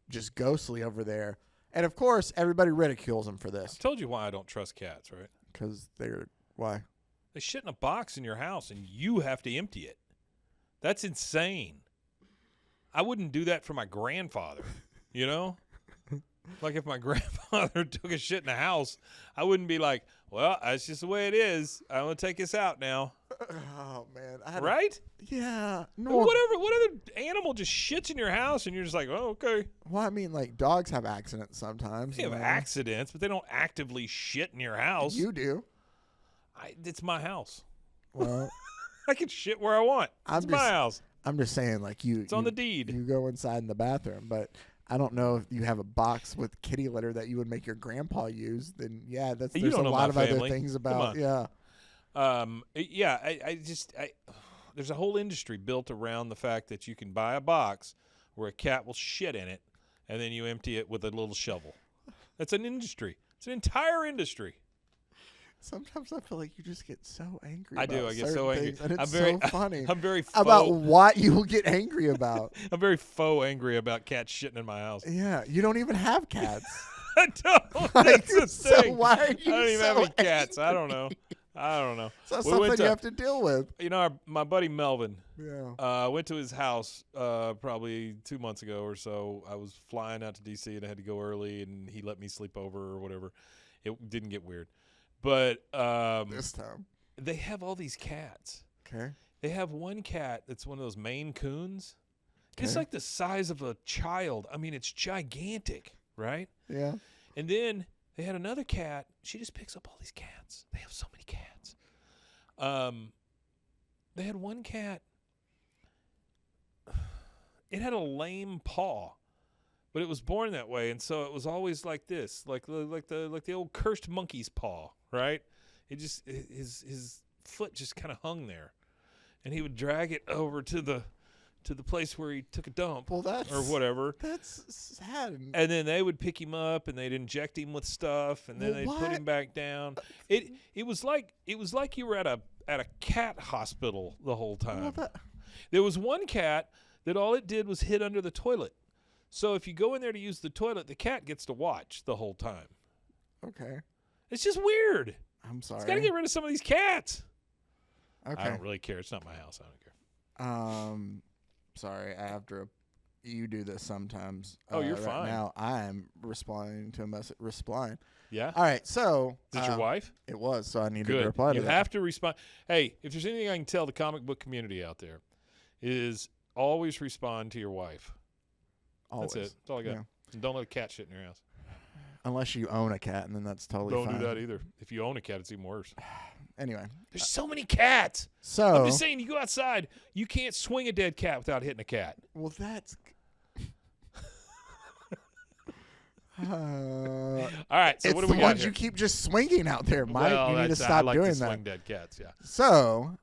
just ghostly over there. And of course, everybody ridicules him for this. I told you why I don't trust cats, right? Because why? They shit in a box in your house, and you have to empty it. That's insane. I wouldn't do that for my grandfather, you know? Like if my grandfather took a shit in the house, I wouldn't be like, well, that's just the way it is. I'm going to take this out now. Oh, man. Right? Yeah. No. What other animal just shits in your house and you're just like, oh, okay. Well, I mean, like dogs have accidents sometimes. They have accidents, but they don't actively shit in your house. You do. It's my house. Well, I can shit where I want. It's my house. I'm just saying, like it's on the deed. You go inside in the bathroom, but I don't know if you have a box with kitty litter that you would make your grandpa use. Then yeah, there's a lot of other things about there's a whole industry built around the fact that you can buy a box where a cat will shit in it, and then you empty it with a little shovel. That's an industry. It's an entire industry. Sometimes I feel like you just get so angry. I do. I get so angry. And it's so funny. I'm very about what you will get angry about. I'm very faux angry about cats shitting in my house. Yeah, you don't even have cats. I don't. That's the so thing. Why are you I don't even have any cats. Angry? I don't know. So something you have to deal with. You know, my buddy Melvin. Yeah. Went to his house probably 2 months ago or so. I was flying out to D.C. and I had to go early, and he let me sleep over or whatever. It didn't get weird. But this time they have all these cats. Okay. They have one cat that's one of those Maine Coons. Okay. It's like the size of a child. I mean, it's gigantic, right? Yeah. And then they had another cat. She just picks up all these cats. They have so many cats. They had one cat. It had a lame paw. But it was born that way, and so it was always like this, like the old cursed monkey's paw, right? It just his foot just kind of hung there, and he would drag it over to the place where he took a dump, or whatever. That's sad. And then they would pick him up, and they'd inject him with stuff, and then they'd put him back down. It was like you were at a cat hospital the whole time. There was one cat that all it did was hid under the toilet. So if you go in there to use the toilet, the cat gets to watch the whole time. Okay. It's just weird. I'm sorry. It's got to get rid of some of these cats. Okay. I don't really care. It's not my house. I don't care. Sorry. I have to. You do this sometimes. Oh, you're right fine. Now I am responding to a message. Yeah. All right. So. Is it your wife? It was. So I needed Good. to reply to that. You have to respond. Hey, if there's anything I can tell the comic book community out there, is always respond to your wife. Always. That's it. That's all I got. Yeah. And don't let a cat shit in your house. Unless you own a cat, and then that's totally fine. Don't do that either. If you own a cat, it's even worse. Anyway. There's so many cats. So I'm just saying, you go outside, you can't swing a dead cat without hitting a cat. Well, that's... All right, so what do we got here? It's the ones you keep just swinging out there, Mike. Well, you need to stop I like doing to that. Swing dead cats, yeah. So,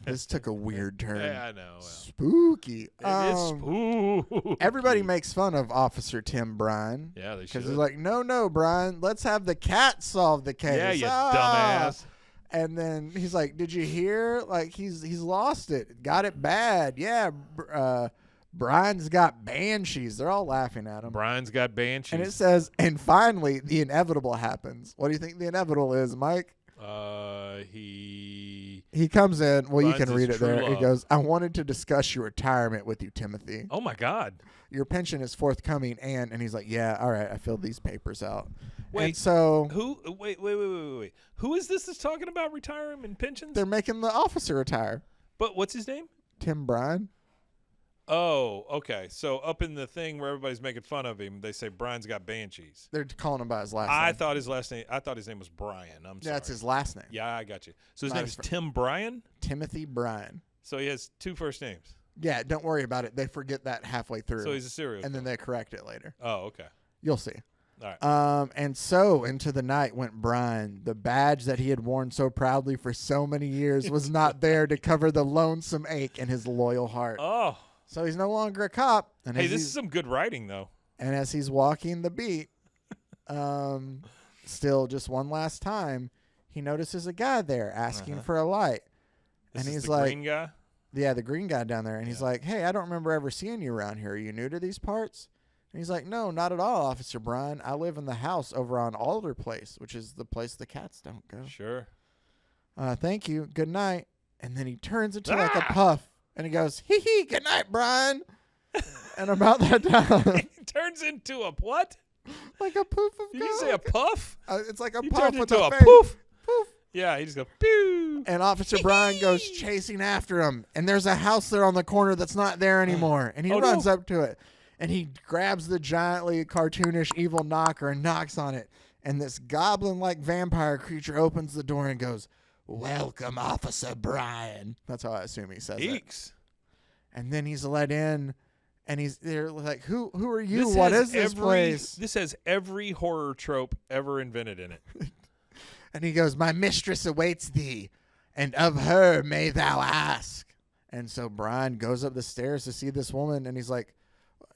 this took a weird turn. Yeah, I know. Spooky. It is spooky. Everybody makes fun of Officer Tim Bryan. Yeah, they should. Because he's like, no, Brian, let's have the cat solve the case. Yeah, you dumbass. And then he's like, did you hear? Like, he's lost it. Got it bad. Yeah, Brian's got banshees. They're all laughing at him. Brian's got banshees. And it says, and finally, the inevitable happens. What do you think the inevitable is, Mike? He comes in. Well, you can read it there. He goes, I wanted to discuss your retirement with you, Timothy. Oh, my God. Your pension is forthcoming. And he's like, yeah, all right, I filled these papers out. Wait, and so wait. Who is this that's talking about retirement and pensions? They're making the officer retire. But what's his name? Tim Bryan. Oh, okay. So up in the thing where everybody's making fun of him, they say Brian's got banshees. They're calling him by his last name. I thought his name was Brian. I'm sorry. That's his last name. Yeah, I got you. So his Not name his is fir- Tim Bryan? Timothy Bryan. So he has 2 first names. Yeah, don't worry about it. They forget that halfway through. So he's a serial and then killer. they correct it later. Oh, okay. You'll see. All right. And so into the night went Brian. The badge that he had worn so proudly for so many years was not there to cover the lonesome ache in his loyal heart. Oh. So he's no longer a cop. And Hey, this is some good writing, though. And as he's walking the beat, still just one last time, he notices a guy there asking for a light. This and is he's the like, green guy? yeah, the green guy down there. And he's like, hey, I don't remember ever seeing you around here. Are you new to these parts? And he's like, no, not at all, Officer Brian. I live in the house over on Alder Place, which is the place the cats don't go. Sure. Thank you. Good night. And then he turns into like a puff. And he goes, hee hee, good night, Brian. And about that time, He turns into a what? like a poof of Did you goo. say a puff? It's like a He puff turned with into a face. poof. Poof. Yeah, he just goes, pew. And Officer Brian goes chasing after him. And there's a house there on the corner that's not there anymore. And he Oh, runs no. up to it. And he grabs the giantly cartoonish evil knocker and knocks on it. And this goblin-like vampire creature opens the door and goes, welcome, Officer Brian. That's how I assume he says it. Eeks. And then he's let in. And they're like, who are you? This What has is this every- place? This has every horror trope ever invented in it. And he goes, my mistress awaits thee, and of her may thou ask. And so Brian goes up the stairs to see this woman, and he's like,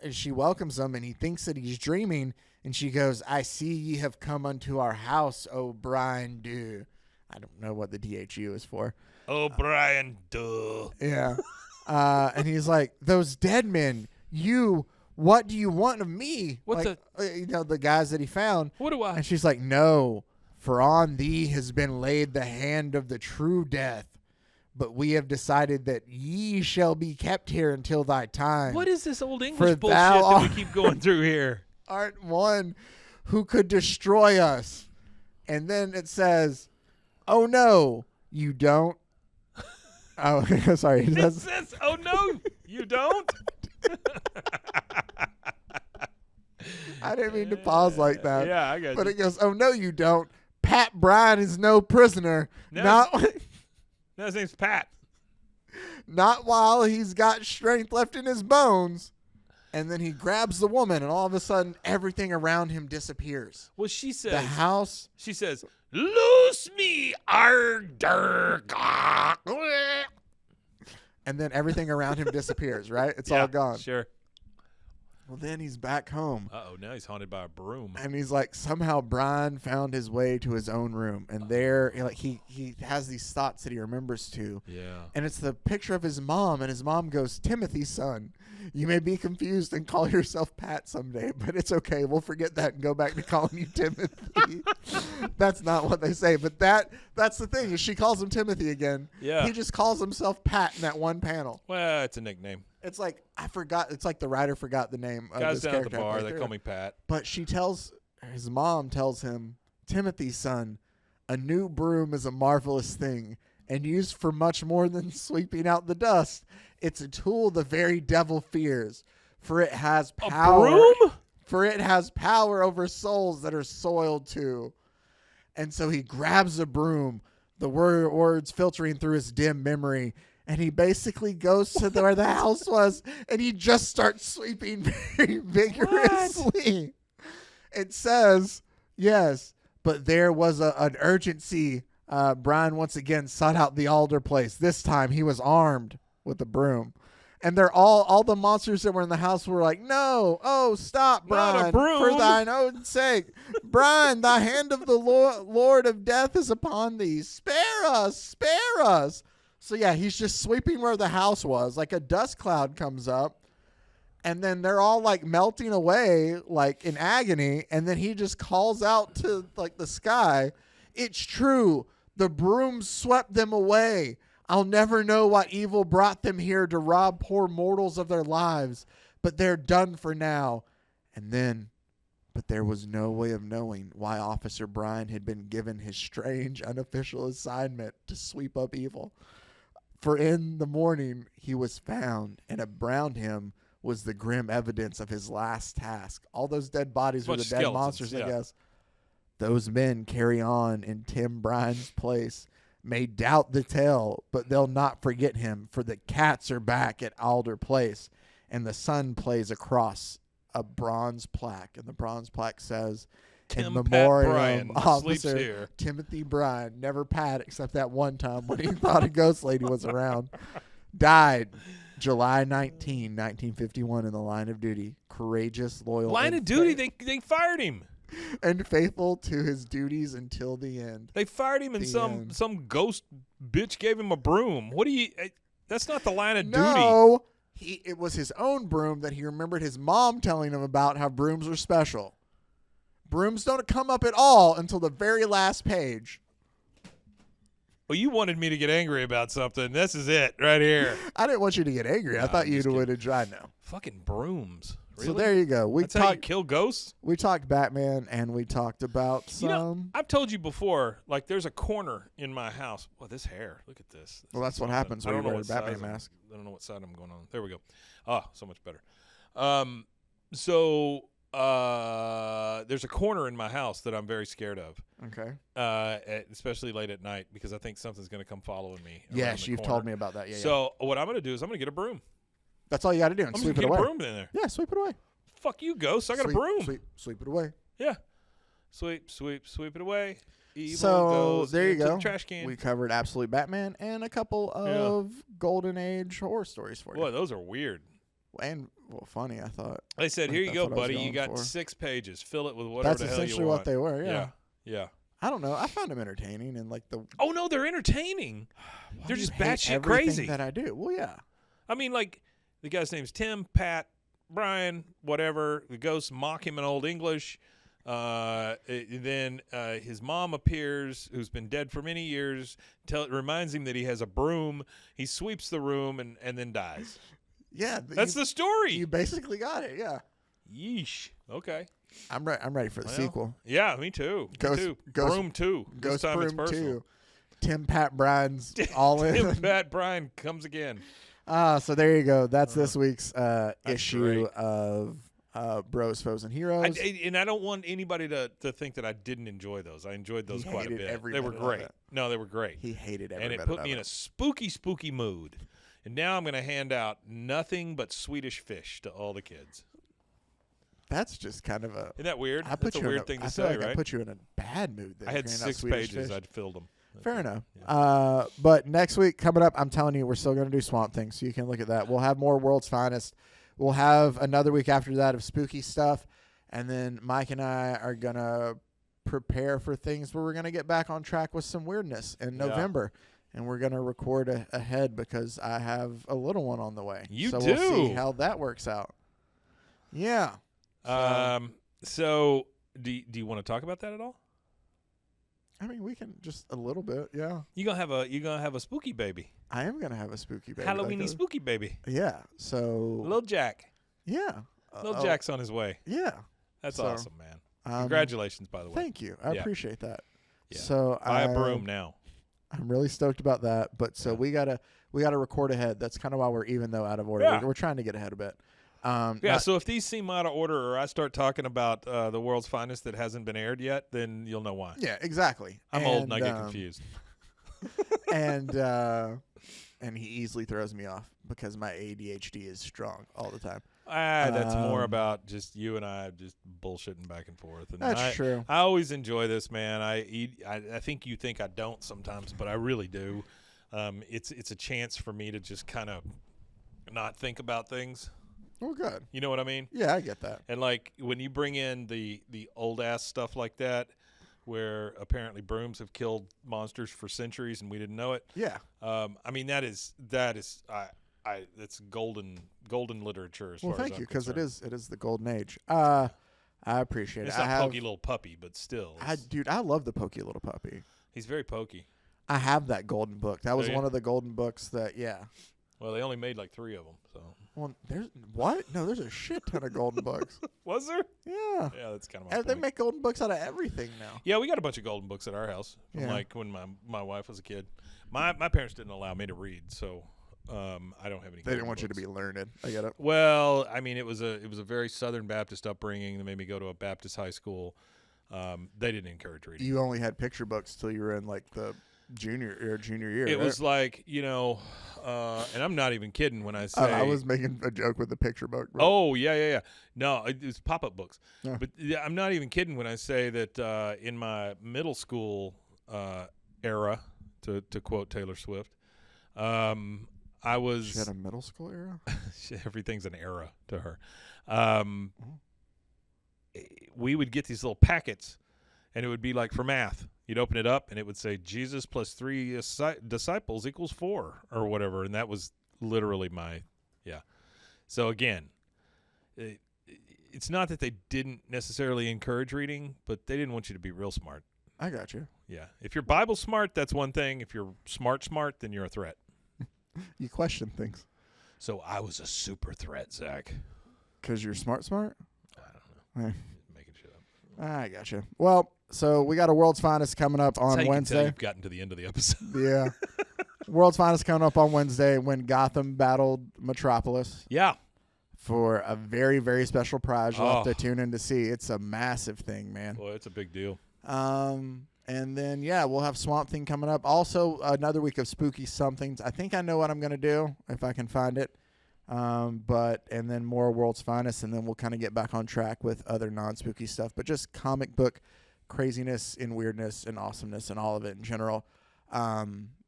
and she welcomes him, and he thinks that he's dreaming. And she goes, I see ye have come unto our house, O Brian do. I don't know what the DHU is for. Oh, Brian, duh. Yeah. And he's like, those dead men, what do you want of me? What like, the guys that he found. What do I? And she's like, no, for on thee has been laid the hand of the true death. But we have decided that ye shall be kept here until thy time. What is this old For English bullshit thou that we keep going through here? Art one who could destroy us. And then it says, oh no, you don't. Oh, sorry. It says, oh no, you don't? I didn't mean to pause like that. Yeah, I got But you. it goes, oh no, you don't. Pat Bryan is no prisoner. No. Not His name's Pat. not while he's got strength left in his bones. And then he grabs the woman, and all of a sudden, everything around him disappears. Well, she says, The house. she says, loose me, arder. And then everything around him disappears, right? It's Yeah, all gone. Sure. Well, then he's back home. Uh-oh, now he's haunted by a broom. And he's like, somehow Brian found his way to his own room. And there, he has these thoughts that he remembers to. Yeah. And it's the picture of his mom. And his mom goes, Timothy, son, you may be confused and call yourself Pat someday, but it's okay. We'll forget that and go back to calling you Timothy. That's not what they say. But that's the thing, is she calls him Timothy again. Yeah. He just calls himself Pat in that one panel. Well, it's a nickname. It's like, I forgot. It's like the writer forgot the name of Guys this down at the character. bar, halfway they through. call me Pat. But his mom tells him, Timothy, son, a new broom is a marvelous thing, and used for much more than sweeping out the dust. It's a tool the very devil fears, for it has power. A broom? For it has power over souls that are soiled too. And so he grabs a broom, the words filtering through his dim memory, and he basically goes to where the house was, and he just starts sweeping very vigorously. It says, yes, but there was an urgency. Brian once again sought out the alder place. This time he was armed with a broom. And they're all the monsters that were in the house were like, no, oh, stop, Not a Brian, broom. for thine own sake. Brian, the hand of the Lord of death is upon thee. Spare us, spare us. So, yeah, he's just sweeping where the house was. Like a dust cloud comes up, and then they're all, like, melting away, like, in agony, and then he just calls out to, like, the sky, it's true, the broom swept them away. I'll never know what evil brought them here to rob poor mortals of their lives, but they're done for now. And then, but there was no way of knowing why Officer Brian had been given his strange, unofficial assignment to sweep up evil. For in the morning he was found, and around him was the grim evidence of his last task. All those dead bodies were the dead monsters, I guess. Those men carry on in Tim Bryan's place. May doubt the tale, but they'll not forget him, for the cats are back at Alder Place, and the sun plays across a bronze plaque, and the bronze plaque says, in memoriam, Officer Timothy Bryan, never Pat except that one time when he thought a ghost lady was around, died July 19, 1951 in the line of duty. Courageous, loyal. Line of duty? They fired him. And faithful to his duties until the end. They fired him and some ghost bitch gave him a broom. What do you that's not the line of duty. No. It was his own broom that he remembered his mom telling him about how brooms are special. Brooms don't come up at all until the very last page. Well, you wanted me to get angry about something. This is it right here. I didn't want you to get angry. No, I thought you would have tried now. Fucking brooms. Really? So there you go. That's how you kill ghosts? We talked Batman, and we talked about some... You know, I've told you before, like, there's a corner in my house. Well, this hair. Look at this. Well, that's what happens when you wear a Batman mask. I don't know what side I'm going on. There we go. So much better. There's a corner in my house that I'm very scared of. Okay. Especially late at night, because I think something's going to come following me. Yes, you've told me about that. Yeah. So what I'm going to do is I'm going to get a broom. That's all you got to do, and sweep it away. I'm going to get a broom in there. Yeah, sweep it away. Fuck you, ghost. I got a broom. Sweep it away. Yeah. Sweep it away. Evil so there you go. The trash can. We covered Absolute Batman and a couple of Golden Age horror stories for you. Boy, those are weird. And funny, I thought. They said, here you go, buddy. You got 6 pages. Fill it with whatever the hell you want. That's essentially what they were, Yeah. I don't know. I found them entertaining and like the. Oh no, they're entertaining. They're just batshit crazy. That I do. Well, yeah. I mean, like the guy's name's Tim, Pat, Brian, whatever. The ghosts mock him in Old English. Then his mom appears, who's been dead for many years. Reminds him that he has a broom. He sweeps the room and then dies. Yeah, that's the story. You basically got it. Yeah. Yeesh. Okay. I'm ready for the sequel. Yeah, me too. Broom 2. Ghost Broom 2. Tim, Pat, Brian's all in. Tim, Pat, Brian comes again. So there you go. That's this week's issue of Bros, Foes, and Heroes. And I don't want anybody to think that I didn't enjoy those. I enjoyed those quite a bit. They were great. No, they were great. He hated every And it put me in a spooky mood. And now I'm going to hand out nothing but Swedish fish to all the kids. That's just kind of a... Isn't that weird? That's a weird thing to say, right? I put you in a bad mood. I had 6 pages. I'd filled them. Fair enough. Yeah. But next week, coming up, I'm telling you, we're still going to do Swamp Thing, so you can look at that. We'll have more World's Finest. We'll have another week after that of spooky stuff. And then Mike and I are going to prepare for things where we're going to get back on track with some weirdness in November. And we're going to record ahead because I have a little one on the way. You do? So we'll see how that works out. Yeah. So do you want to talk about that at all? I mean, we can just a little bit, yeah. You gonna have a spooky baby. I am gonna have a spooky baby. Halloweeny spooky baby. Yeah. So Little Jack. Yeah. Little Jack's on his way. Yeah. That's awesome, man. Congratulations, by the way. Thank you. I appreciate that. Yeah. So buy a broom now. I'm really stoked about that. But so we gotta record ahead. That's kind of why we're even though out of order. Yeah. We're trying to get ahead a bit. So if these seem out of order or I start talking about the World's Finest that hasn't been aired yet, then you'll know why. Yeah, exactly. I'm old and I get confused. And he easily throws me off because my ADHD is strong all the time. That's more about just you and I just bullshitting back and forth. And that's true. I always enjoy this, man. I think you think I don't sometimes, but I really do. It's a chance for me to just kind of not think about things. Well, good. You know what I mean? Yeah, I get that. And like when you bring in the old ass stuff like that, where apparently brooms have killed monsters for centuries and we didn't know it. Yeah. I mean that's golden literature as far as I'm thank you, because it is the golden age. Yeah. I appreciate it's it. It's not Pokey Little Puppy, but still. I love the Pokey Little Puppy. He's very pokey. I have that golden book. That was one of the golden books that Well, they only made like 3 of them. So. Well, there's what? No, there's a shit ton of golden books. Was there? Yeah. Yeah, that's kind of my And they point. make golden books out of everything now. Yeah, we got a bunch of golden books at our house from like when my wife was a kid. My parents didn't allow me to read, so I don't have any. They didn't want you to be learned. I get it. Well, I mean, it was a very Southern Baptist upbringing that made me go to a Baptist high school. They didn't encourage reading. You only had picture books till you were in like the junior year. It right? was like, and I'm not even kidding when I say I was making a joke with the picture book. But Oh, yeah. No, it was pop-up books. Yeah. But I'm not even kidding when I say that in my middle school era, to quote Taylor Swift, I was... She had a middle school era? Everything's an era to her. We would get these little packets, and it would be like for math. You'd open it up, and it would say Jesus plus 3 disciples equals 4 or whatever, and that was literally my, yeah. So, again, it's not that they didn't necessarily encourage reading, but they didn't want you to be real smart. I got you. Yeah. If you're Bible smart, that's one thing. If you're smart, then you're a threat. You question things. So I was a super threat, Zach. Because you're smart? I don't know. Eh. Making shit up. I got you. Well, so we got a World's Finest coming up on That's how you Wednesday. Can tell you've gotten to the end of the episode. Yeah. World's Finest coming up on Wednesday when Gotham battled Metropolis. Yeah. For a very, very special prize you'll have Oh. to tune in to see. It's a massive thing, man. Boy, it's a big deal. And then, yeah, we'll have Swamp Thing coming up. Also, another week of spooky somethings. I think I know what I'm going to do if I can find it. And then more World's Finest, and then we'll kind of get back on track with other non-spooky stuff. But just comic book craziness and weirdness and awesomeness and all of it in general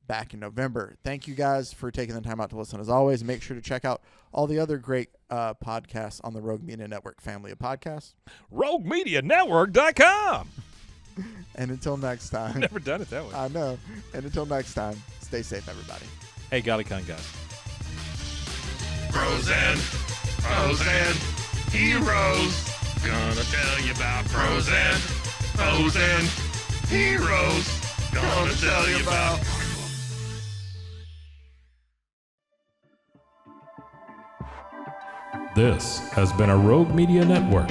back in November. Thank you guys for taking the time out to listen. As always, make sure to check out all the other great podcasts on the Rogue Media Network family of podcasts. RogueMediaNetwork.com. And until next time. Never done it that way. I know. And until next time, stay safe, everybody. Hey, Golly Con guys. Frozen, heroes. Gonna tell you about Frozen, heroes. Gonna tell you about. This has been a Rogue Media Network